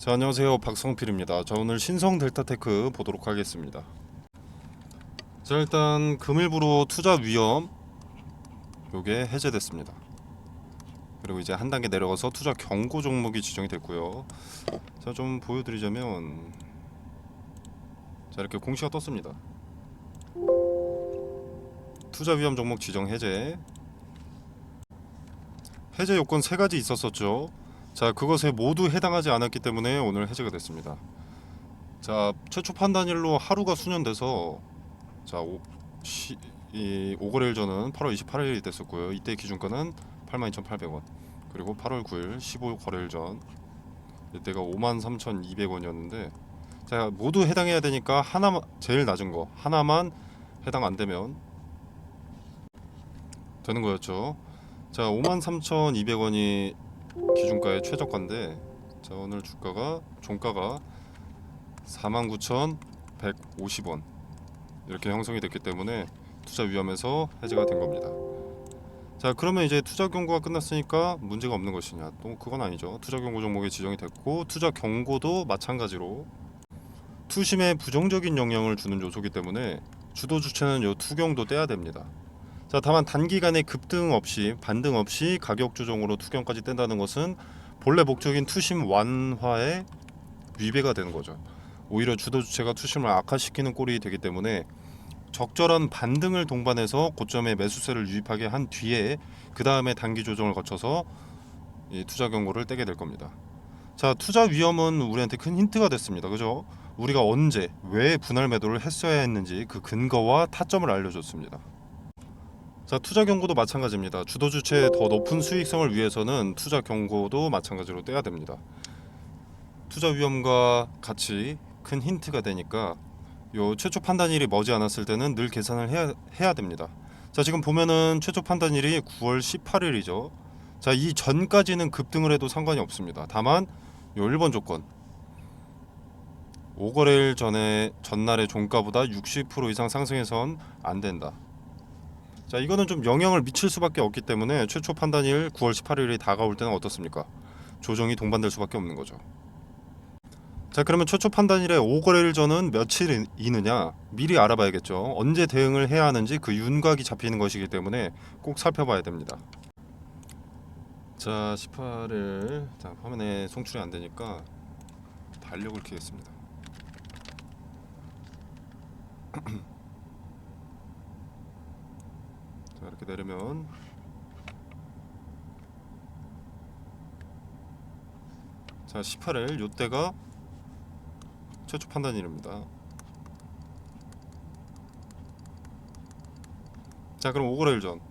자, 안녕하세요. 박성필입니다. 자, 오늘 신성 델타테크 보도록 하겠습니다. 자, 일단 금일부로 투자 위험 요게 해제됐습니다. 그리고 이제 한 단계 내려가서 투자 경고 종목이 지정이 됐고요. 자, 좀 보여드리자면 자, 이렇게 공시가 떴습니다. 투자 위험 종목 지정 해제. 해제 요건 세 가지 있었었죠. 자, 그것에 모두 해당하지 않았기 때문에 오늘 해제가 됐습니다. 자, 최초 판단일로 하루가 수년돼서 자, 이 5거래일 전은 8월 28일이 됐었고요. 이때 기준가는 82,800원. 그리고 8월 9일 15거래일 전 이때가 53,200원이었는데 자, 모두 해당해야 되니까 하나 제일 낮은 거 하나만 해당 안 되면 되는 거였죠. 자, 53,200원이 기준가의 최저가인데 자, 오늘 주가가 종가가 49,150원 이렇게 형성이 됐기 때문에 투자 위험에서 해제가 된 겁니다. 자, 그러면 이제 투자 경고가 끝났으니까 문제가 없는 것이냐? 또 그건 아니죠. 투자 경고 종목이 지정이 됐고 투자 경고도 마찬가지로 투심에 부정적인 영향을 주는 요소이기 때문에 주도 주체는 요 투경도 떼야 됩니다. 자, 다만 단기간에 급등 없이 반등 없이 가격 조정으로 투경까지 뗀다는 것은 본래 목적인 투심 완화에 위배가 되는 거죠. 오히려 주도 주체가 투심을 악화시키는 꼴이 되기 때문에 적절한 반등을 동반해서 고점에 매수세를 유입하게 한 뒤에 그 다음에 단기 조정을 거쳐서 이 투자 경고를 떼게 될 겁니다. 자, 투자 위험은 우리한테 큰 힌트가 됐습니다. 그죠? 우리가 언제 왜 분할 매도를 했어야 했는지 그 근거와 타점을 알려줬습니다. 자, 투자 경고도 마찬가지입니다. 주도 주체의 더 높은 수익성을 위해서는 투자 경고도 마찬가지로 떼야 됩니다. 투자 위험과 같이 큰 힌트가 되니까 요 최초 판단일이 머지 않았을 때는 늘 계산을 해야 됩니다. 자, 지금 보면은 최초 판단일이 9월 18일이죠. 자, 이 전까지는 급등을 해도 상관이 없습니다. 다만 요 1번 조건 5거래일 전에 전날의 종가보다 60% 이상 상승해선 안 된다. 자, 이거는 좀 영향을 미칠 수밖에 없기 때문에 최초 판단일 9월 18일이 다가올 때는 어떻습니까? 조정이 동반될 수밖에 없는 거죠. 자, 그러면 최초 판단일에 5거래일 전은 며칠이느냐 미리 알아봐야겠죠. 언제 대응을 해야 하는지 그 윤곽이 잡히는 것이기 때문에 꼭 살펴봐야 됩니다. 자, 18일 자, 화면에 송출이 안 되니까 달력을 켜겠습니다. 자, 이렇게 내리면 자, 18일 요때가 최초 판단일입니다. 자, 그럼 5거래일 전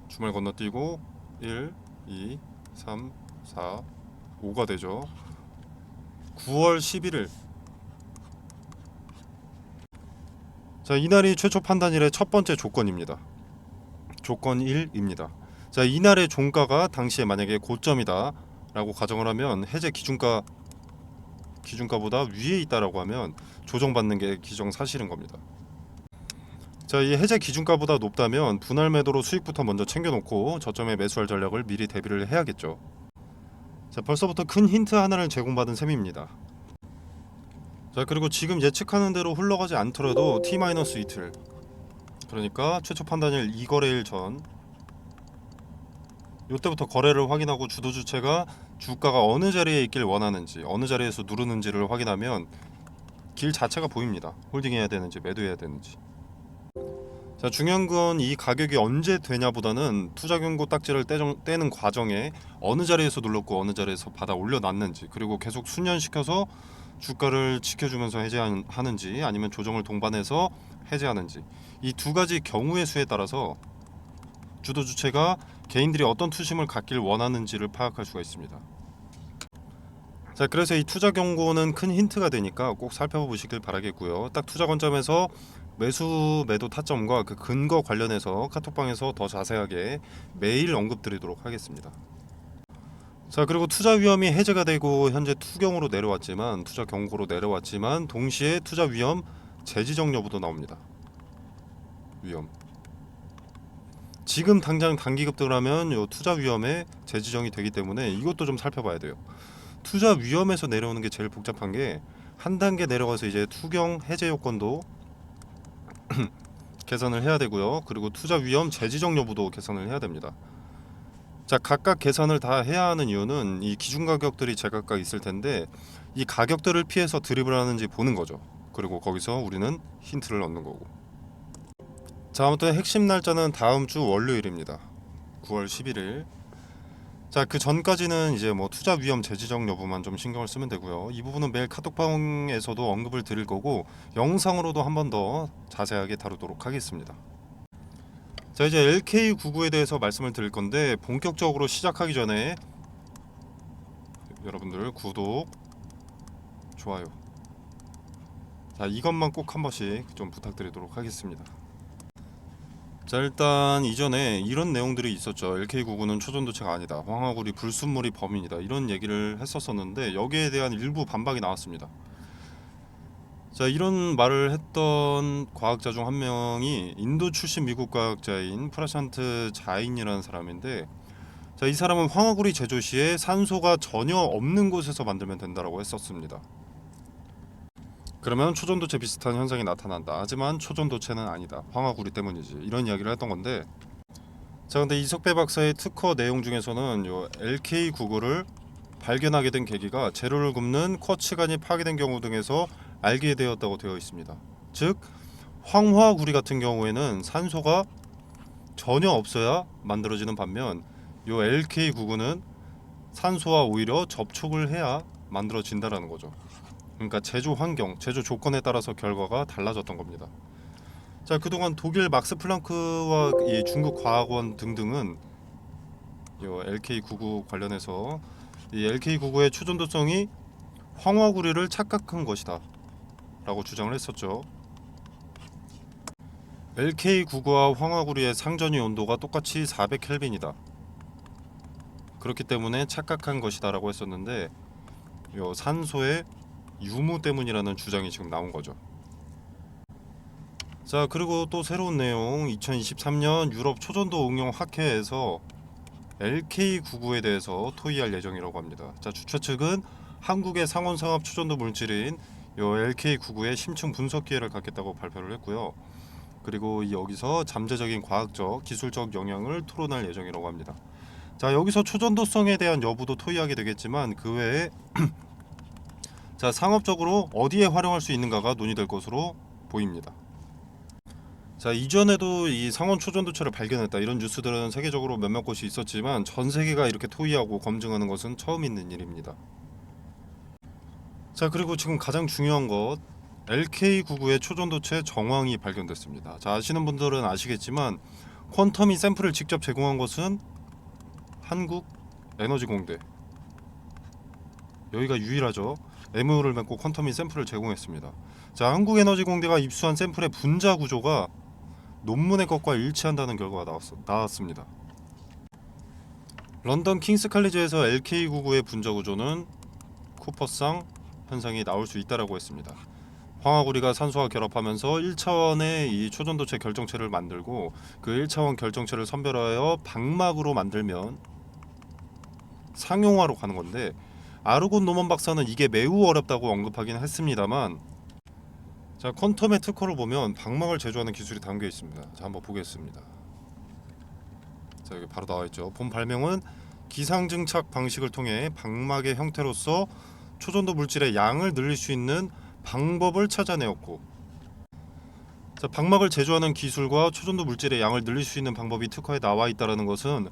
주말 건너뛰고 1, 2, 3, 4, 5가 되죠. 9월 11일 자, 이날이 최초 판단일의 첫 번째 조건입니다. 조건 1입니다. 자, 이날의 종가가 당시에 만약에 고점이다 라고 가정을 하면 해제 기준가보다 위에 있다라고 하면 조정받는 게 기정사실인 겁니다. 자, 이 해제 기준가보다 높다면 분할 매도로 수익부터 먼저 챙겨놓고 저점에 매수할 전략을 미리 대비를 해야겠죠. 자, 벌써부터 큰 힌트 하나를 제공받은 셈입니다. 자, 그리고 지금 예측하는 대로 흘러가지 않더라도 T-이틀 그러니까 최초 판단일 2거래일 전 이때부터 거래를 확인하고 주도 주체가 주가가 어느 자리에 있길 원하는지 어느 자리에서 누르는지를 확인하면 길 자체가 보입니다. 홀딩해야 되는지 매도해야 되는지. 자, 중요한 건 이 가격이 언제 되냐보다는 투자 경고 딱지를 떼는 과정에 어느 자리에서 눌렀고 어느 자리에서 받아 올려놨는지 그리고 계속 순연시켜서 주가를 지켜주면서 해제하는지 아니면 조정을 동반해서 해제하는지 이 두 가지 경우의 수에 따라서 주도 주체가 개인들이 어떤 투심을 갖길 원하는지를 파악할 수가 있습니다. 자, 그래서 이 투자 경고는 큰 힌트가 되니까 꼭 살펴보시길 바라겠고요. 딱 투자 관점에서 매수 매도 타점과 그 근거 관련해서 카톡방에서 더 자세하게 매일 언급드리도록 하겠습니다. 자, 그리고 투자 위험이 해제가 되고 현재 투경으로 내려왔지만 투자 경고로 내려왔지만 동시에 투자 위험 재지정 여부도 나옵니다. 위험 지금 당장 단기 급등을 하면 요 투자 위험에 재지정이 되기 때문에 이것도 좀 살펴봐야 돼요. 투자 위험에서 내려오는 게 제일 복잡한 게 한 단계 내려가서 이제 투경 해제 요건도 개선을 해야 되고요. 그리고 투자 위험 재지정 여부도 개선을 해야 됩니다. 자, 각각 개선을 다 해야 하는 이유는 이 기준 가격들이 제각각 있을 텐데 이 가격들을 피해서 드립을 하는지 보는 거죠. 그리고 거기서 우리는 힌트를 얻는 거고. 자, 아무튼 핵심 날짜는 다음 주 월요일입니다. 9월 11일. 자, 그 전까지는 이제 뭐 투자 위험 재지정 여부만 좀 신경을 쓰면 되고요. 이 부분은 매일 카톡방에서도 언급을 드릴 거고 영상으로도 한 번 더 자세하게 다루도록 하겠습니다. 자, 이제 LK99에 대해서 말씀을 드릴 건데 본격적으로 시작하기 전에 여러분들 구독, 좋아요, 자, 이것만 꼭 한 번씩 좀 부탁드리도록 하겠습니다. 자, 일단 이전에 이런 내용들이 있었죠. LK99는 초전도체가 아니다, 황화구리 불순물이 범인이다, 이런 얘기를 했었었는데 여기에 대한 일부 반박이 나왔습니다. 자, 이런 말을 했던 과학자 중 한 명이 인도 출신 미국 과학자인 프라샨트 자인이라는 사람인데, 자, 이 사람은 황화구리 제조 시에 산소가 전혀 없는 곳에서 만들면 된다라고 했었습니다. 그러면 초전도체 비슷한 현상이 나타난다, 하지만 초전도체는 아니다, 황화구리 때문이지, 이런 이야기를 했던 건데, 자, 근데 이석배 박사의 특허 내용 중에서는 요 LK99를 발견하게 된 계기가 재료를 굽는 쿼츠관이 파괴된 경우 등에서 알게 되었다고 되어 있습니다. 즉 황화구리 같은 경우에는 산소가 전혀 없어야 만들어지는 반면 요 LK99는 산소와 오히려 접촉을 해야 만들어진다라는 거죠. 그러니까 제조 환경, 제조 조건에 따라서 결과가 달라졌던 겁니다. 자, 그동안 독일 막스 플랑크와 이 중국 과학원 등등은 요 LK99 관련해서 이 LK99의 초전도성이 황화구리를 착각한 것이다 라고 주장을 했었죠. LK99와 황화구리의 상전이 온도가 똑같이 400켈빈이다, 그렇기 때문에 착각한 것이다 라고 했었는데 요 산소의 유무 때문이라는 주장이 지금 나온 거죠. 자, 그리고 또 새로운 내용, 2023년 유럽 초전도 응용 학회에서 LK99에 대해서 토의할 예정이라고 합니다. 자, 주최 측은 한국의 상온상합 초전도 물질인 요 LK99의 심층 분석 기회를 갖겠다고 발표를 했고요. 그리고 여기서 잠재적인 과학적, 기술적 영향을 토론할 예정이라고 합니다. 자, 여기서 초전도성에 대한 여부도 토의하게 되겠지만 그 외에 자, 상업적으로 어디에 활용할 수 있는가가 논의될 것으로 보입니다. 자, 이전에도 이 상온 초전도체를 발견했다, 이런 뉴스들은 세계적으로 몇몇 곳이 있었지만 전 세계가 이렇게 토의하고 검증하는 것은 처음 있는 일입니다. 자, 그리고 지금 가장 중요한 것, LK99의 초전도체 정황이 발견됐습니다. 자, 아시는 분들은 아시겠지만 퀀텀이 샘플을 직접 제공한 것은 한국에너지공대, 여기가 유일하죠. MOU를 맺고 퀀텀이 샘플을 제공했습니다. 자, 한국에너지공대가 입수한 샘플의 분자 구조가 논문의 것과 일치한다는 결과가 나왔습니다. 런던 킹스 칼리지에서 LK99의 분자 구조는 쿠퍼상 현상이 나올 수 있다라고 했습니다. 황화구리가 산소와 결합하면서 1차원의 이 초전도체 결정체를 만들고 그 1차원 결정체를 선별하여 방막으로 만들면 상용화로 가는 건데, 아르곤 노먼 박사는 이게 매우 어렵다고 언급하긴 했습니다만, 자, 퀀텀의 특허를 보면 방막을 제조하는 기술이 담겨 있습니다. 자, 한번 보겠습니다. 자, 여기 바로 나와 있죠. 본 발명은 기상증착 방식을 통해 방막의 형태로서 초전도 물질의 양을 늘릴 수 있는 방법을 찾아내었고, 자, 방막을 제조하는 기술과 초전도 물질의 양을 늘릴 수 있는 방법이 특허에 나와 있다라는 것은,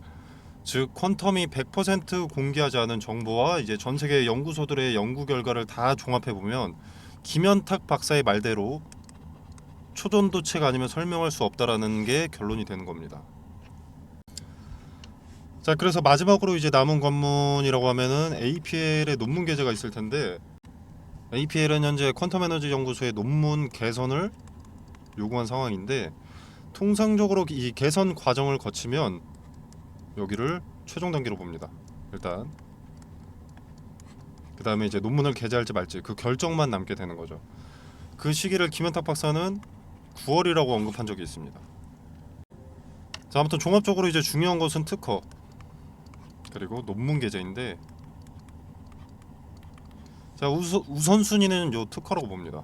즉 퀀텀이 100% 공개하지 않은 정보와 이제 전 세계 연구소들의 연구 결과를 다 종합해 보면 김현탁 박사의 말대로 초전도체가 아니면 설명할 수 없다라는 게 결론이 되는 겁니다. 자, 그래서 마지막으로 이제 남은 관문이라고 하면은 APL의 논문 게재가 있을 텐데, APL은 현재 퀀텀 에너지 연구소의 논문 개선을 요구한 상황인데, 통상적으로 이 개선 과정을 거치면 여기를 최종 단계로 봅니다. 일단 그 다음에 이제 논문을 게재할지 말지 그 결정만 남게 되는 거죠. 그 시기를 김현탁 박사는 9월이라고 언급한 적이 있습니다. 자, 아무튼 종합적으로 이제 중요한 것은 특허 그리고 논문 게재인데, 자, 우선순위는 요 특허라고 봅니다.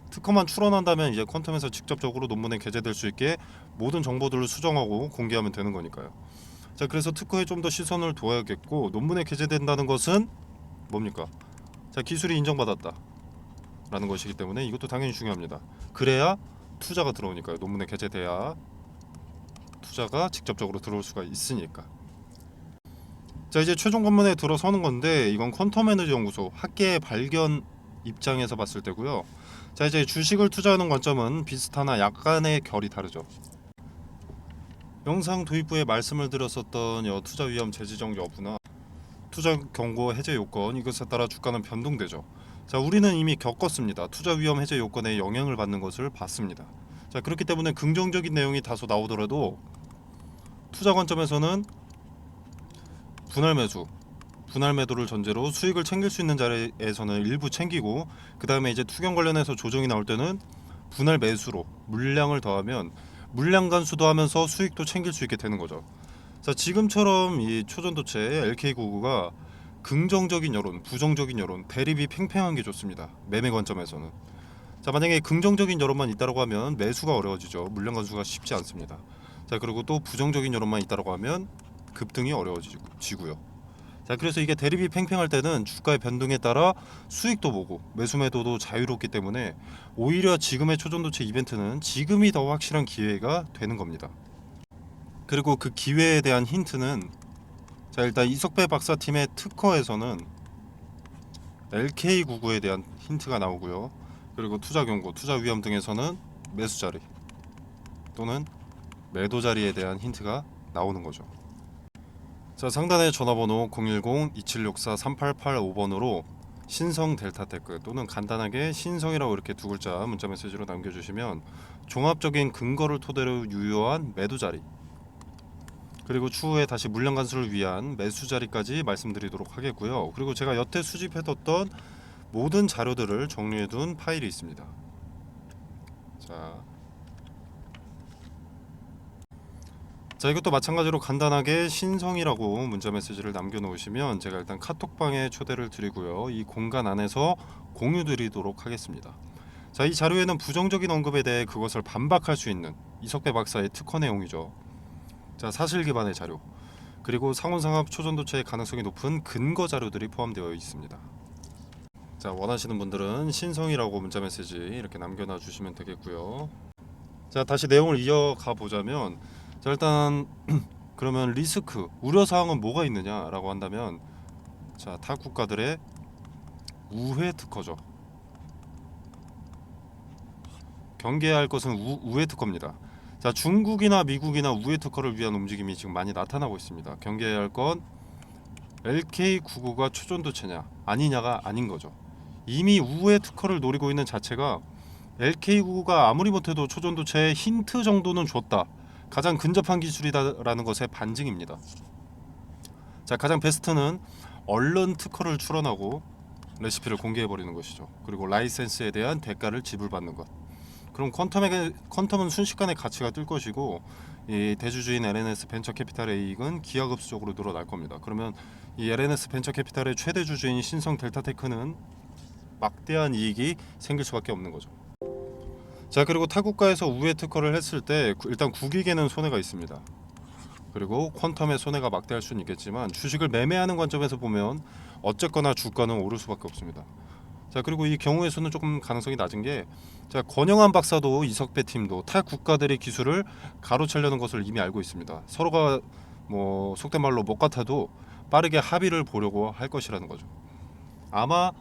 특허만 출원한다면 이제 퀀텀에서 직접적으로 논문에 게재될 수 있게 모든 정보들을 수정하고 공개하면 되는 거니까요. 자, 그래서 특허에 좀 더 시선을 둬야겠고, 논문에 게재된다는 것은 뭡니까? 자, 기술이 인정받았다 라는 것이기 때문에 이것도 당연히 중요합니다. 그래야 투자가 들어오니까요. 논문에 게재돼야 투자가 직접적으로 들어올 수가 있으니까. 자, 이제 최종 관문에 들어서는 건데, 이건 퀀텀 에너지 연구소 학계의 발견 입장에서 봤을 때고요. 자, 이제 주식을 투자하는 관점은 비슷하나 약간의 결이 다르죠. 영상 도입부에 말씀을 드렸었던 투자 위험 재지정 여부나 투자 경고 해제 요건, 이것에 따라 주가는 변동되죠. 자, 우리는 이미 겪었습니다. 투자 위험 해제 요건에 영향을 받는 것을 봤습니다. 자, 그렇기 때문에 긍정적인 내용이 다소 나오더라도 투자 관점에서는 분할 매도를 전제로 수익을 챙길 수 있는 자리에서는 일부 챙기고, 그 다음에 이제 투경 관련해서 조정이 나올 때는 분할 매수로 물량을 더하면 물량 간수도 하면서 수익도 챙길 수 있게 되는 거죠. 자, 지금처럼 이 초전도체 LK99가 긍정적인 여론, 부정적인 여론, 대립이 팽팽한 게 좋습니다. 매매 관점에서는. 자, 만약에 긍정적인 여론만 있다라고 하면 매수가 어려워지죠. 물량 간수가 쉽지 않습니다. 자, 그리고 또 부정적인 여론만 있다라고 하면 급등이 어려워지고요. 자, 그래서 이게 대립이 팽팽할 때는 주가의 변동에 따라 수익도 보고 매수 매도도 자유롭기 때문에 오히려 지금의 초전도체 이벤트는 지금이 더 확실한 기회가 되는 겁니다. 그리고 그 기회에 대한 힌트는, 자, 일단 이석배 박사팀의 특허에서는 LK99에 대한 힌트가 나오고요. 그리고 투자 경고, 투자 위험 등에서는 매수 자리 또는 매도 자리에 대한 힌트가 나오는 거죠. 자, 상단의 전화번호 010-2764-3885번으로 신성 델타테크 또는 간단하게 신성이라고 이렇게 두 글자 문자 메시지로 남겨주시면 종합적인 근거를 토대로 유효한 매도 자리, 그리고 추후에 다시 물량 간수를 위한 매수 자리까지 말씀드리도록 하겠고요. 그리고 제가 여태 수집해뒀던 모든 자료들을 정리해둔 파일이 있습니다. 자, 이것도 마찬가지로 간단하게 신성이라고 문자 메시지를 남겨놓으시면 제가 일단 카톡방에 초대를 드리고요. 이 공간 안에서 공유 드리도록 하겠습니다. 자, 이 자료에는 부정적인 언급에 대해 그것을 반박할 수 있는 이석배 박사의 특허 내용이죠. 자, 사실 기반의 자료, 그리고 상온상합 초전도체의 가능성이 높은 근거 자료들이 포함되어 있습니다. 자, 원하시는 분들은 신성이라고 문자 메시지 이렇게 남겨놔 주시면 되겠고요. 자, 다시 내용을 이어가 보자면, 자, 일단 그러면 리스크, 우려사항은 뭐가 있느냐라고 한다면, 자, 타 국가들의 우회 특허죠. 경계해야 할 것은 우회 특허입니다. 자, 중국이나 미국이나 우회 특허를 위한 움직임이 지금 많이 나타나고 있습니다. 경계해야 할 건 LK99가 초전도체냐 아니냐가 아닌 거죠. 이미 우회 특허를 노리고 있는 자체가 LK99가 아무리 못해도 초전도체에 힌트 정도는 줬다, 가장 근접한 기술이다라는 것의 반증입니다. 자, 가장 베스트는 얼른 특허를 출원하고 레시피를 공개해버리는 것이죠. 그리고 라이센스에 대한 대가를 지불받는 것. 그럼 퀀텀은 순식간에 가치가 뜰 것이고, 이 대주주인 LNS 벤처캐피탈의 이익은 기하급수적으로 늘어날 겁니다. 그러면 이 LNS 벤처캐피탈의 최대 주주인 신성 델타테크는 막대한 이익이 생길 수밖에 없는 거죠. 자, 그리고 타국가에서 우회 특허를 했을 때 일단 국익에는 손해가 있습니다. 그리고 퀀텀의 손해가 막대할 수는 있겠지만 주식을 매매하는 관점에서 보면 어쨌거나 주가는 오를 수밖에 없습니다. 자, 그리고 이 경우의 수는 조금 가능성이 낮은 게, 자, 권영환 박사도 이석배 팀도 타 국가들의 기술을 가로채려는 것을 이미 알고 있습니다. 서로가 뭐 속된 말로 못 같아도 빠르게 합의를 보려고 할 것이라는 거죠. 아마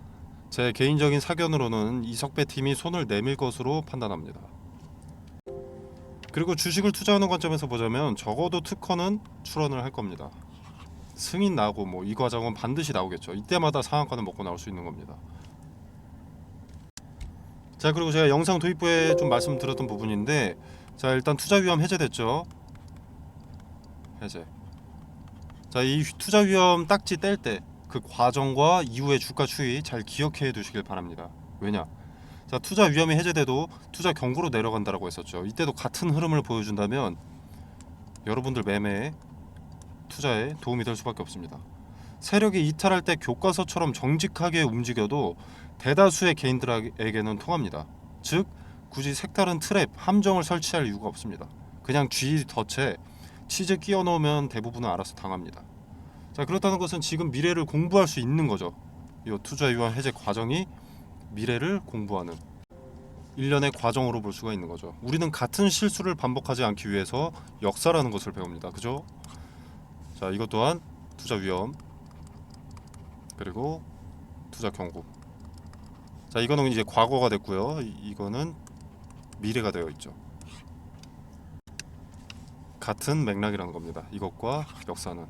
제 개인적인 사견으로는 이석배 팀이 손을 내밀 것으로 판단합니다. 그리고 주식을 투자하는 관점에서 보자면 적어도 특허는 출원을 할 겁니다. 승인 나고 뭐 이 과정은 반드시 나오겠죠. 이때마다 상한가는 먹고 나올 수 있는 겁니다. 자, 그리고 제가 영상 도입부에 좀 말씀드렸던 부분인데, 자, 일단 투자 위험 해제됐죠. 해제. 자, 이 투자 위험 딱지 뗄 때 그 과정과 이후의 주가 추이 잘 기억해 두시길 바랍니다. 왜냐? 자, 투자 위험이 해제돼도 투자 경고로 내려간다라고 했었죠. 이때도 같은 흐름을 보여준다면 여러분들 매매에, 투자에 도움이 될 수밖에 없습니다. 세력이 이탈할 때 교과서처럼 정직하게 움직여도 대다수의 개인들에게는 통합니다. 즉 굳이 색다른 트랩, 함정을 설치할 이유가 없습니다. 그냥 G 덫에 치즈 끼워 넣으면 대부분은 알아서 당합니다. 자, 그렇다는 것은 지금 미래를 공부할 수 있는 거죠. 이 투자 위험 해제 과정이 미래를 공부하는 일련의 과정으로 볼 수가 있는 거죠. 우리는 같은 실수를 반복하지 않기 위해서 역사라는 것을 배웁니다. 그죠? 자, 이것 또한 투자 위험 그리고 투자 경고. 자, 이거는 이제 과거가 됐고요. 이거는 미래가 되어 있죠. 같은 맥락이라는 겁니다. 이것과 역사는.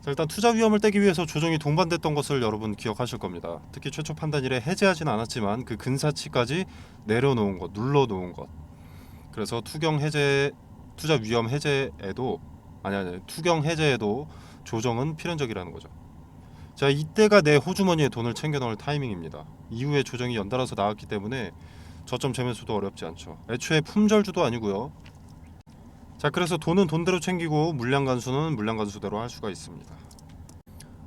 자, 일단 투자 위험을 떼기 위해서 조정이 동반됐던 것을 여러분 기억하실 겁니다. 특히 최초 판단 이래 해제하진 않았지만 그 근사치까지 내려놓은 것, 눌러놓은 것. 그래서 투자 위험 해제에도 투경 해제에도 조정은 필연적이라는 거죠. 자, 이때가 내 호주머니에 돈을 챙겨 넣을 타이밍입니다. 이후에 조정이 연달아서 나왔기 때문에 저점 재매수도 어렵지 않죠. 애초에 품절주도 아니고요. 자, 그래서 돈은 돈대로 챙기고 물량 간수는 물량 간수대로 할 수가 있습니다.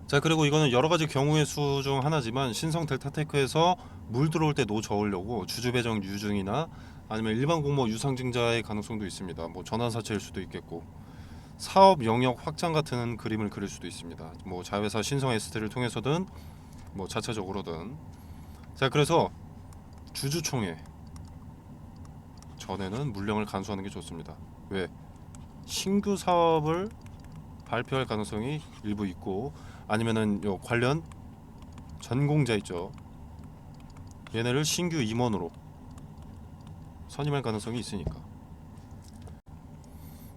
자, 그리고 이거는 여러 가지 경우의 수 중 하나지만 신성 델타테크에서 물 들어올 때 노 저으려고 주주 배정 유증이나 아니면 일반 공모 유상증자의 가능성도 있습니다. 뭐 전환사채일 수도 있겠고 사업 영역 확장 같은 그림을 그릴 수도 있습니다. 뭐 자회사 신성 에스테를 통해서든 뭐 자체적으로든. 자, 그래서 주주총회 전에는 물량을 간수하는 게 좋습니다. 왜? 신규 사업을 발표할 가능성이 일부 있고 아니면은 요 관련 전공자 있죠. 얘네를 신규 임원으로 선임할 가능성이 있으니까.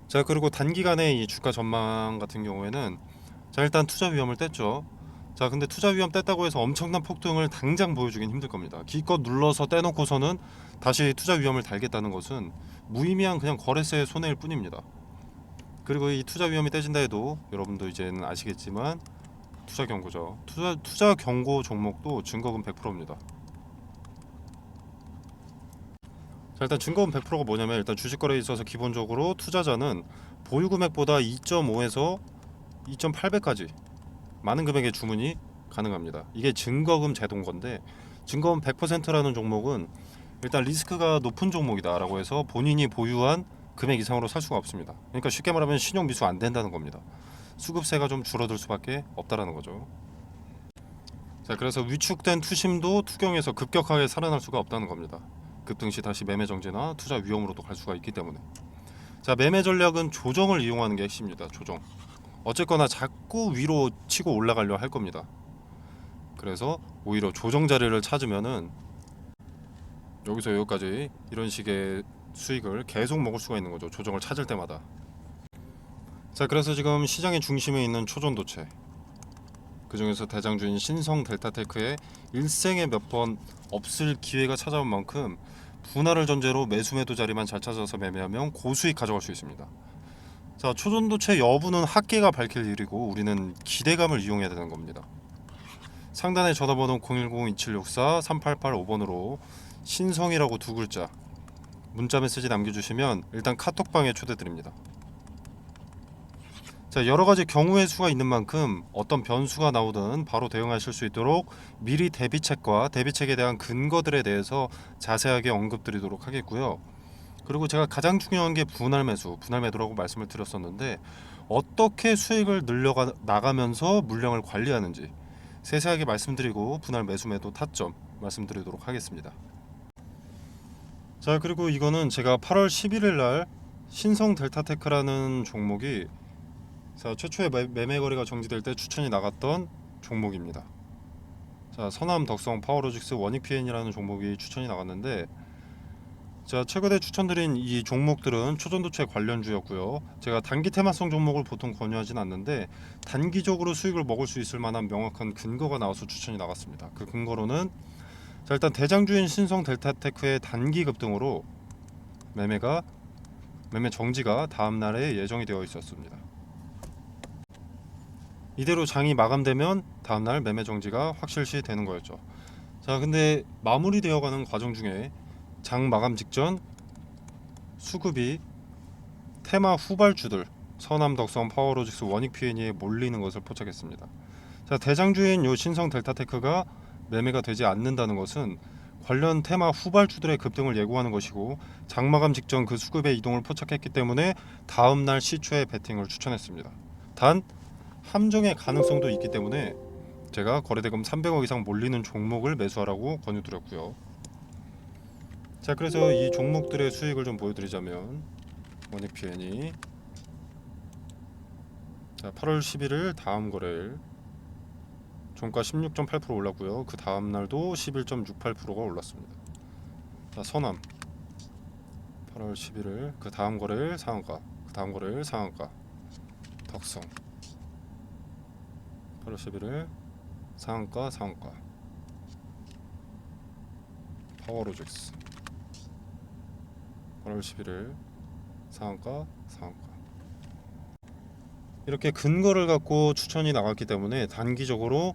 자, 그리고 단기간에 이 주가 전망 같은 경우에는 자, 일단 투자 위험을 뗐죠. 자, 근데 투자 위험 뗐다고 해서 엄청난 폭등을 당장 보여주긴 힘들 겁니다. 기껏 눌러서 떼놓고서는 다시 투자 위험을 달겠다는 것은 무의미한 그냥 거래세의 손해일 뿐입니다. 그리고 이 투자 위험이 떼진다 해도 여러분도 이제는 아시겠지만 투자 경고죠. 투자 경고 종목도 증거금 100%입니다. 자, 일단 증거금 100%가 뭐냐면 일단 주식 거래에 있어서 기본적으로 투자자는 보유 금액보다 2.5에서 2.8배까지 많은 금액의 주문이 가능합니다. 이게 증거금 제동 건데 증거금 100%라는 종목은 일단 리스크가 높은 종목이다라고 해서 본인이 보유한 금액 이상으로 살 수가 없습니다. 그러니까 쉽게 말하면 신용 미수 안 된다는 겁니다. 수급세가 좀 줄어들 수밖에 없다라는 거죠. 자, 그래서 위축된 투심도 투경에서 급격하게 살아날 수가 없다는 겁니다. 급등 시 다시 매매 정지나 투자 위험으로도 갈 수가 있기 때문에. 자, 매매 전략은 조정을 이용하는 게 핵심입니다. 조정. 어쨌거나 자꾸 위로 치고 올라가려 할 겁니다. 그래서 오히려 조정 자리를 찾으면은 여기서 여기까지 이런 식의 수익을 계속 먹을 수가 있는 거죠. 조정을 찾을 때마다. 자, 그래서 지금 시장의 중심에 있는 초전도체, 그 중에서 대장주인 신성 델타테크에 일생에 몇 번 없을 기회가 찾아온 만큼 분할을 전제로 매수 매도 자리만 잘 찾아서 매매하면 고수익 가져갈 수 있습니다. 자, 초전도체 여부는 학계가 밝힐 일이고 우리는 기대감을 이용해야 되는 겁니다. 상단에 전화번호 010-2764-3885번으로 신성이라고 두 글자 문자 메시지 남겨주시면 일단 카톡방에 초대드립니다. 자, 여러 가지 경우의 수가 있는 만큼 어떤 변수가 나오든 바로 대응하실 수 있도록 미리 대비책과 대비책에 대한 근거들에 대해서 자세하게 언급드리도록 하겠고요. 그리고 제가 가장 중요한 게 분할 매도라고 말씀을 드렸었는데 어떻게 수익을 나가면서 물량을 관리하는지 세세하게 말씀드리고 분할 매도 타점 말씀드리도록 하겠습니다. 자, 그리고 이거는 제가 8월 11일 날 신성 델타테크라는 종목이 자, 최초의 매매 거래가 정지될 때 추천이 나갔던 종목입니다. 자, 서남 덕성 파워로직스 원익 PN이라는 종목이 추천이 나갔는데 자, 최근에 추천드린 이 종목들은 초전도체 관련주였고요. 제가 단기 테마성 종목을 보통 권유하진 않는데 단기적으로 수익을 먹을 수 있을 만한 명확한 근거가 나와서 추천이 나갔습니다. 그 근거로는 자, 일단 대장주인 신성 델타테크의 단기 급등으로 매매 정지가 다음 날에 예정이 되어 있었습니다. 이대로 장이 마감되면 다음날 매매 정지가 확실시 되는 거였죠. 자, 근데 마무리되어가는 과정 중에 장 마감 직전 수급이 테마 후발주들 서남 덕성 파워로직스 원익 PN에 몰리는 것을 포착했습니다. 자, 대장주인 요 신성 델타테크가 매매가 되지 않는다는 것은 관련 테마 후발주들의 급등을 예고하는 것이고 장마감 직전 그 수급의 이동을 포착했기 때문에 다음날 시초에 베팅을 추천했습니다. 단 함정의 가능성도 있기 때문에 제가 거래대금 300억 이상 몰리는 종목을 매수하라고 권유드렸고요. 자, 그래서 이 종목들의 수익을 좀 보여드리자면 원익PN이 자 8월 11일 다음 거래일 종가 16.8% 올랐고요. 그 다음 날도 11.68%가 올랐습니다. 자, 선암 8월 11일 그 다음 거래일 상한가, 그 다음 거래일 상한가. 덕성 8월 11일 상한가, 상한가. 파워로직스 8월 11일 상한가, 상한가. 이렇게 근거를 갖고 추천이 나갔기 때문에 단기적으로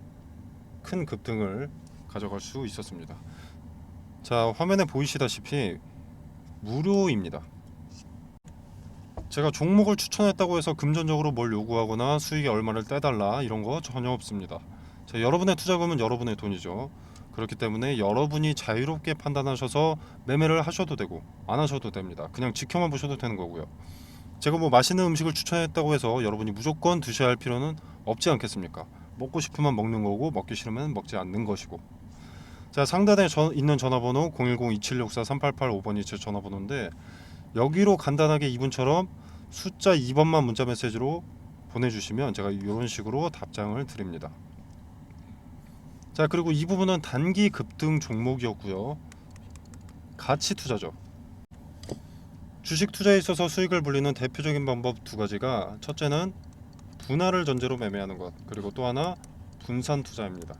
큰 급등을 가져갈 수 있었습니다. 자, 화면에 보이시다시피 무료입니다. 제가 종목을 추천했다고 해서 금전적으로 뭘 요구하거나 수익의 얼마를 떼달라 이런 거 전혀 없습니다. 자, 여러분의 투자금은 여러분의 돈이죠. 그렇기 때문에 여러분이 자유롭게 판단하셔서 매매를 하셔도 되고 안 하셔도 됩니다. 그냥 지켜만 보셔도 되는 거고요. 제가 뭐 맛있는 음식을 추천했다고 해서 여러분이 무조건 드셔야 할 필요는 없지 않겠습니까? 먹고 싶으면 먹는 거고 먹기 싫으면 먹지 않는 것이고. 자, 상단에 있는 전화번호 010-2764-3885번이 제 전화번호인데 여기로 간단하게 이분처럼 숫자 2번만 문자 메시지로 보내주시면 제가 이런 식으로 답장을 드립니다. 자, 그리고 이 부분은 단기 급등 종목이었고요. 가치 투자죠. 주식 투자에 있어서 수익을 불리는 대표적인 방법 두 가지가 첫째는 분할을 전제로 매매하는 것, 그리고 또 하나 분산 투자입니다.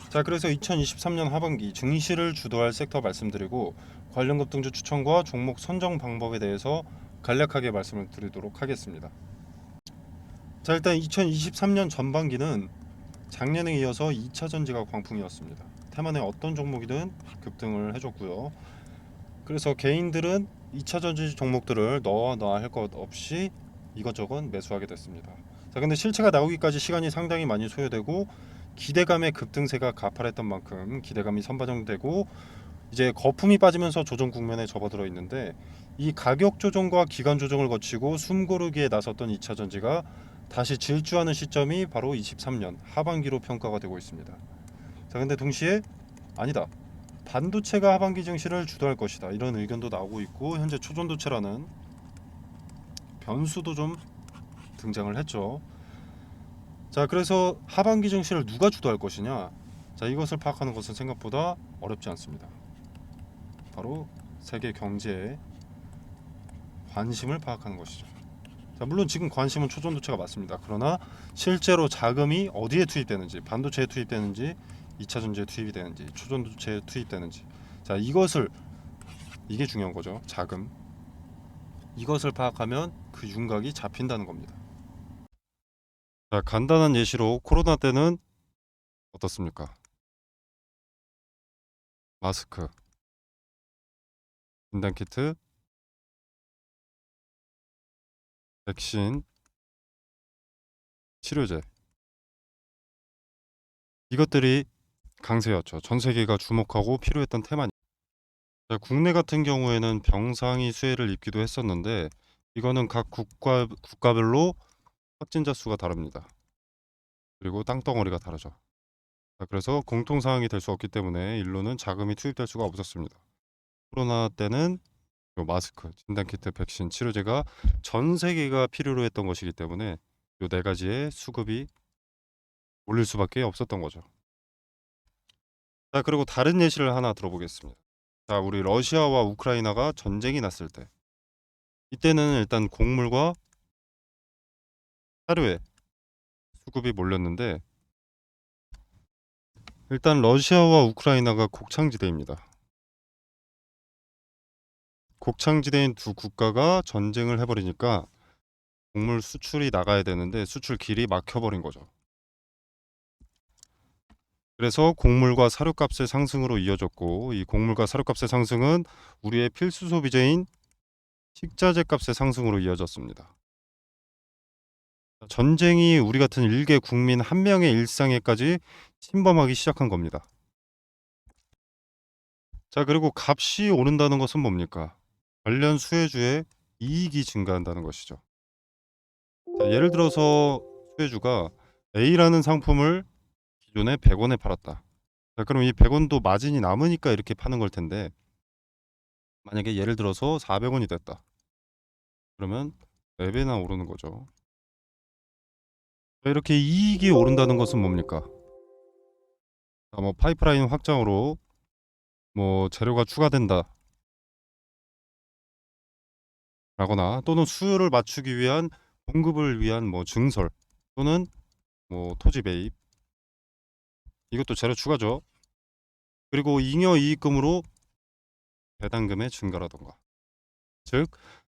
자, 그래서 2023년 하반기 증시를 주도할 섹터 말씀드리고 관련 급등주 추천과 종목 선정 방법에 대해서 간략하게 말씀을 드리도록 하겠습니다. 자, 일단 2023년 전반기는 작년에 이어서 2차 전지가 광풍이었습니다. 테마내 어떤 종목이든 급등을 해줬고요. 그래서 개인들은 2차 전지 종목들을 넣어놔야 할 것 없이 이것저것 매수하게 됐습니다. 자, 근데 실체가 나오기까지 시간이 상당히 많이 소요되고 기대감의 급등세가 가팔했던 만큼 기대감이 선반영되고 이제 거품이 빠지면서 조정 국면에 접어들어 있는데 이 가격 조정과 기간 조정을 거치고 숨고르기에 나섰던 2차 전지가 다시 질주하는 시점이 바로 23년 하반기로 평가가 되고 있습니다. 자, 근데 동시에 아니다, 반도체가 하반기 증시를 주도할 것이다 이런 의견도 나오고 있고 현재 초전도체라는 변수도 좀 등장을 했죠. 자, 그래서 하반기 증시를 누가 주도할 것이냐, 자, 이것을 파악하는 것은 생각보다 어렵지 않습니다. 바로 세계 경제에 관심을 파악하는 것이죠. 자, 물론 지금 관심은 초전도체가 맞습니다. 그러나 실제로 자금이 어디에 투입되는지, 반도체에 투입되는지, 2차 전지에 투입이 되는지, 초전도체에 투입되는지, 자, 이게 중요한 거죠. 자금, 이것을 파악하면 그 윤곽이 잡힌다는 겁니다. 자, 간단한 예시로 코로나 때는 어떻습니까? 마스크, 진단키트, 백신, 치료제, 이것들이 강세였죠. 전 세계가 주목하고 필요했던 테마니. 자, 국내 같은 경우에는 병상이 수혜를 입기도 했었는데 이거는 각 국가별로 확진자 수가 다릅니다. 그리고 땅덩어리가 다르죠. 자, 그래서 공통 사항이 될 수 없기 때문에 일로는 자금이 투입될 수가 없었습니다. 코로나 때는 요 마스크, 진단키트, 백신, 치료제가 전 세계가 필요로 했던 것이기 때문에 요 네 가지의 수급이 올릴 수밖에 없었던 거죠. 자, 그리고 다른 예시를 하나 들어보겠습니다. 자, 우리 러시아와 우크라이나가 전쟁이 났을 때 이때는 일단 곡물과 사료에 수급이 몰렸는데 일단 러시아와 우크라이나가 곡창지대입니다. 곡창지대인 두 국가가 전쟁을 해버리니까 곡물 수출이 나가야 되는데 수출 길이 막혀버린 거죠. 그래서 곡물과 사료값의 상승으로 이어졌고 이 곡물과 사료값의 상승은 우리의 필수 소비재인 식자재 값의 상승으로 이어졌습니다. 전쟁이 우리 같은 일개 국민 한 명의 일상에까지 침범하기 시작한 겁니다. 자, 그리고 값이 오른다는 것은 뭡니까? 관련 수혜주의 이익이 증가한다는 것이죠. 자, 예를 들어서 수혜주가 A라는 상품을 기존에 100원에 팔았다. 자, 그럼 이 100원도 마진이 남으니까 이렇게 파는 걸 텐데, 만약에 예를 들어서 400원이 됐다. 그러면 4배나 오르는 거죠. 자, 이렇게 이익이 오른다는 것은 뭡니까? 자, 뭐 파이프라인 확장으로 뭐 재료가 추가된다 라거나, 또는 수요를 맞추기 위한 공급을 위한 뭐 증설, 또는 뭐 토지 매입, 이것도 재료 추가죠. 그리고 잉여 이익금으로 배당금의 증가라던가, 즉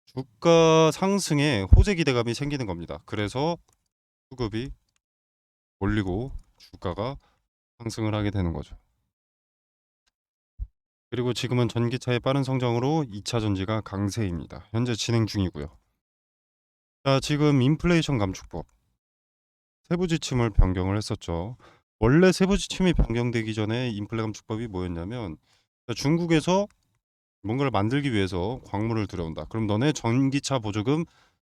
주가 상승에 호재 기대감이 생기는 겁니다. 그래서 수급이 몰리고 주가가 상승을 하게 되는 거죠. 그리고 지금은 전기차의 빠른 성장으로 2차 전지가 강세입니다. 현재 진행 중이고요. 자, 지금 인플레이션 감축법 세부 지침을 변경을 했었죠. 원래 세부 지침이 변경되기 전에 인플레 감축법이 뭐였냐면, 중국에서 뭔가를 만들기 위해서 광물을 들여온다. 그럼 너네 전기차 보조금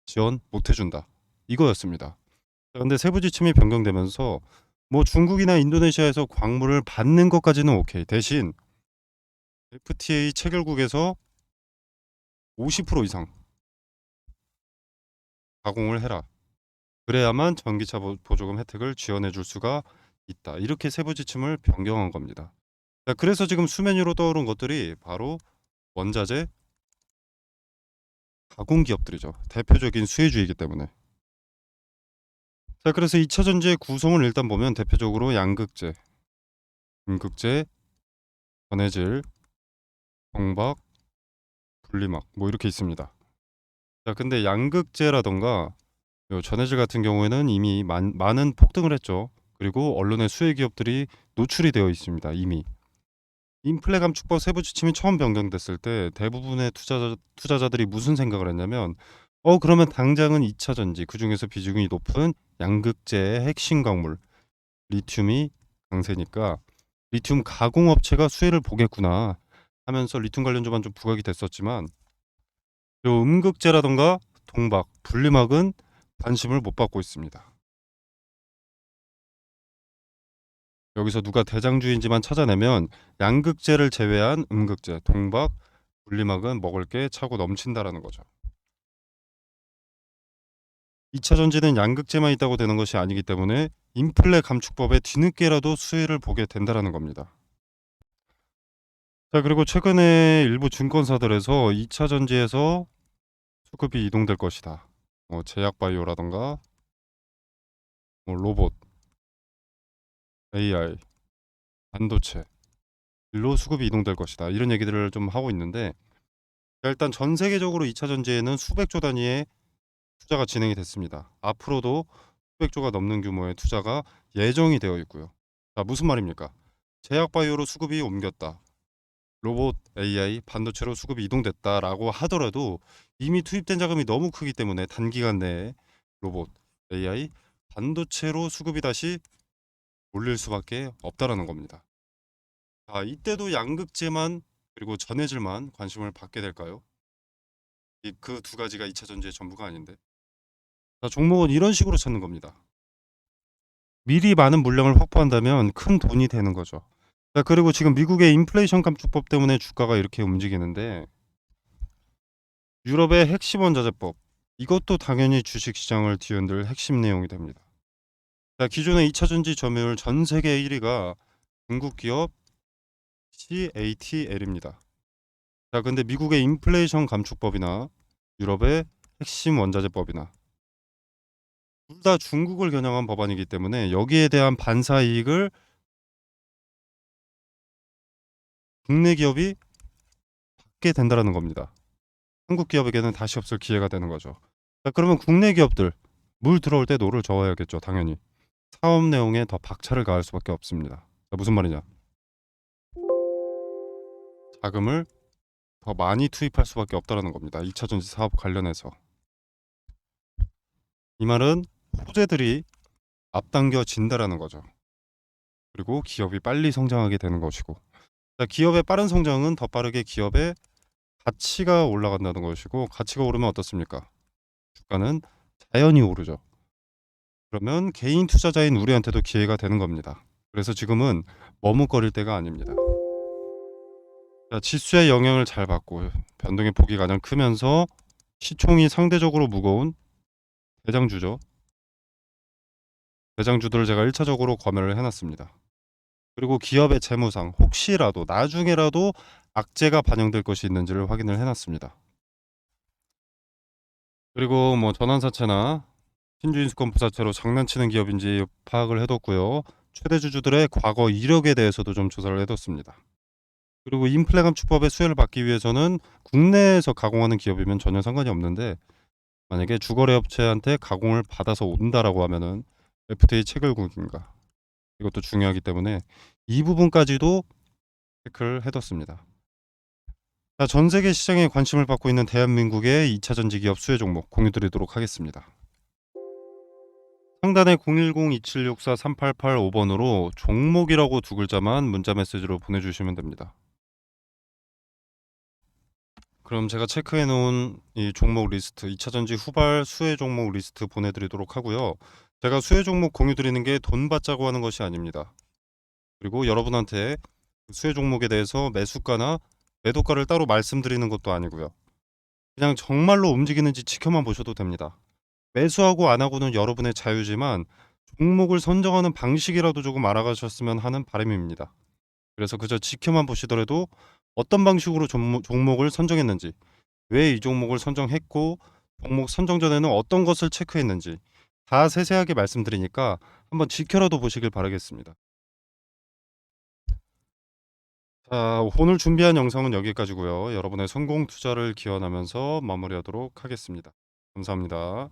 지원 못 해준다. 이거였습니다. 근데 세부 지침이 변경되면서 뭐 중국이나 인도네시아에서 광물을 받는 것까지는 오케이. 대신 FTA 체결국에서 50% 이상 가공을 해라. 그래야만 전기차 보조금 혜택을 지원해 줄 수가 있다. 이렇게 세부 지침을 변경한 겁니다. 자, 그래서 지금 수면 위로 떠오른 것들이 바로 원자재 가공 기업들이죠. 대표적인 수혜주이기 때문에. 자, 그래서 2차 전지의 구성을 일단 보면 대표적으로 양극재, 음극재, 전해질, 정박, 분리막 뭐 이렇게 있습니다. 자, 근데 양극재라던가 요 전해질 같은 경우에는 이미 많은 폭등을 했죠. 그리고 언론의 수혜 기업들이 노출이 되어 있습니다. 이미. 인플레 감축법 세부 지침이 처음 변경됐을 때 대부분의 투자자들이 무슨 생각을 했냐면, 그러면 당장은 2차 전지, 그중에서 비중이 높은 양극재의 핵심 광물 리튬이 강세니까 리튬 가공업체가 수혜를 보겠구나 하면서 리튬 관련주만 좀 부각이 됐었지만, 요 음극재라던가 동박, 분리막은 관심을 못 받고 있습니다. 여기서 누가 대장주인지만 찾아내면 양극재를 제외한 음극재, 동박, 분리막은 먹을 게 차고 넘친다라는 거죠. 2차 전지는 양극재만 있다고 되는 것이 아니기 때문에 인플레 감축법에 뒤늦게라도 수혜를 보게 된다라는 겁니다. 자, 그리고 최근에 일부 증권사들에서 2차 전지에서 수급이 이동될 것이다. 제약바이오라던가 로봇, AI, 반도체 일로 수급이 이동될 것이다. 이런 얘기들을 좀 하고 있는데, 일단 전 세계적으로 2차 전지에는 수백조 단위의 투자가 진행이 됐습니다. 앞으로도 수백조가 넘는 규모의 투자가 예정이 되어 있고요. 자, 무슨 말입니까? 제약바이오로 수급이 옮겼다. 로봇, AI, 반도체로 수급이 이동됐다라고 하더라도 이미 투입된 자금이 너무 크기 때문에 단기간 내에 로봇, AI, 반도체로 수급이 다시 몰릴 수밖에 없다라는 겁니다. 자, 이때도 양극재만 그리고 전해질만 관심을 받게 될까요? 그 두 가지가 2차 전지의 전부가 아닌데. 자, 종목은 이런 식으로 찾는 겁니다. 미리 많은 물량을 확보한다면 큰 돈이 되는 거죠. 자, 그리고 지금 미국의 인플레이션 감축법 때문에 주가가 이렇게 움직이는데, 유럽의 핵심 원자재법, 이것도 당연히 주식시장을 뒤흔들 핵심 내용이 됩니다. 자, 기존의 2차 전지 점유율 전 세계 1위가 중국 기업 CATL입니다. 자, 근데 미국의 인플레이션 감축법이나 유럽의 핵심 원자재법이나 둘 다 중국을 겨냥한 법안이기 때문에 여기에 대한 반사 이익을 국내 기업이 받게 된다는 겁니다. 한국 기업에게는 다시 없을 기회가 되는 거죠. 자, 그러면 국내 기업들 물 들어올 때 노를 저어야겠죠. 당연히 사업 내용에 더 박차를 가할 수밖에 없습니다. 자, 무슨 말이냐? 자금을 더 많이 투입할 수밖에 없다는 겁니다. 2차 전지 사업 관련해서. 이 말은 호재들이 앞당겨진다라는 거죠. 그리고 기업이 빨리 성장하게 되는 것이고, 자, 기업의 빠른 성장은 더 빠르게 기업의 가치가 올라간다는 것이고, 가치가 오르면 어떻습니까? 주가는 자연히 오르죠. 그러면 개인 투자자인 우리한테도 기회가 되는 겁니다. 그래서 지금은 머뭇거릴 때가 아닙니다. 자, 지수의 영향을 잘 받고 변동의 폭이 가장 크면서 시총이 상대적으로 무거운 대장주죠. 대장주들을 제가 1차적으로 검열을 해놨습니다. 그리고 기업의 재무상 혹시라도 나중에라도 악재가 반영될 것이 있는지를 확인을 해놨습니다. 그리고 뭐 전환사채나 신주인수권 부사채로 장난치는 기업인지 파악을 해뒀고요. 최대 주주들의 과거 이력에 대해서도 좀 조사를 해뒀습니다. 그리고 인플레 감축법의 수혜를 받기 위해서는 국내에서 가공하는 기업이면 전혀 상관이 없는데, 만약에 주거래 업체한테 가공을 받아서 온다라고 하면은 FTA 체결국인가, 이것도 중요하기 때문에 이 부분까지도 체크를 해뒀습니다. 자, 전 세계 시장에 관심을 받고 있는 대한민국의 2차전지 기업 수혜 종목 공유드리도록 하겠습니다. 상단에 010-2764-3885번으로 종목이라고 두 글자만 문자 메시지로 보내주시면 됩니다. 그럼 제가 체크해 놓은 이 종목 리스트, 2차전지 후발 수혜 종목 리스트 보내드리도록 하고요. 제가 수혜 종목 공유 드리는 게 돈 받자고 하는 것이 아닙니다. 그리고 여러분한테 수혜 종목에 대해서 매수가나 매도가를 따로 말씀드리는 것도 아니고요. 그냥 정말로 움직이는지 지켜만 보셔도 됩니다. 매수하고 안 하고는 여러분의 자유지만 종목을 선정하는 방식이라도 조금 알아가셨으면 하는 바람입니다. 그래서 그저 지켜만 보시더라도 어떤 방식으로 종목을 선정했는지, 왜 이 종목을 선정했고, 종목 선정 전에는 어떤 것을 체크했는지 다 세세하게 말씀드리니까 한번 지켜라도 보시길 바라겠습니다. 자, 오늘 준비한 영상은 여기까지고요. 여러분의 성공 투자를 기원하면서 마무리하도록 하겠습니다. 감사합니다.